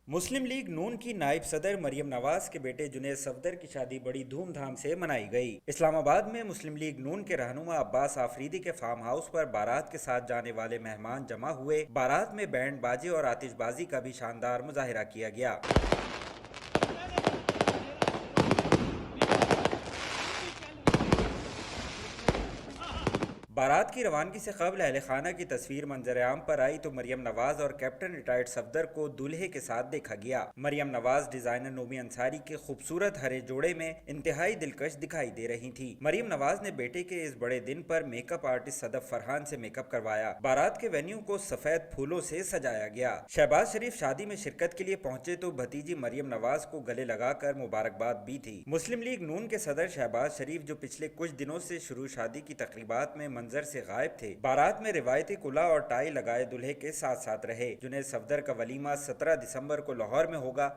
मुस्लिम league नून की नायब सदर मरियम नवाज के बेटे जुनैद सफदर की शादी बड़ी धूमधाम से मनाई गई। इस्लामाबाद में मुस्लिम लीग नून के रहनुमा अब्बास आफरीदी के फार्म हाउस पर बारात के साथ जाने वाले मेहमान जमा हुए। बारात में बैंड बाजे और आतिशबाजी का भी शानदार मुजाहिरा किया गया। बारात की रवानगी से कबल अहल खाना की तस्वीर मंजर आम पर आई तो मरियम नवाज और कैप्टन रिटायर्ड सफदर को दूल्हे के साथ देखा गया। मरियम नवाज डिजाइनर नोमी अंसारी के खूबसूरत हरे जोड़े में इंतहाई दिलकश दिखाई दे रही थी। मरियम नवाज ने बेटे के इस बड़े दिन पर मेकअप आर्टिस्ट सदफ फरहान से मेकअप करवाया। बारात के वेन्यू को सफेद फूलों से सजाया गया। शहबाज शरीफ शादी में शिरकत के लिए पहुंचे तो भतीजी मरियम नवाज को गले लगाकर मुबारकबाद भी थी। मुस्लिम लीग नून के सदर शहबाज शरीफ जो पिछले कुछ दिनों से शुरू शादी की तकरीबात में मंजर से गायब थे, बारात में रिवायती कुला और टाई लगाए दूल्हे के साथ साथ रहे। जुनैद सफदर का वलीमा 17 दिसंबर को लाहौर में होगा।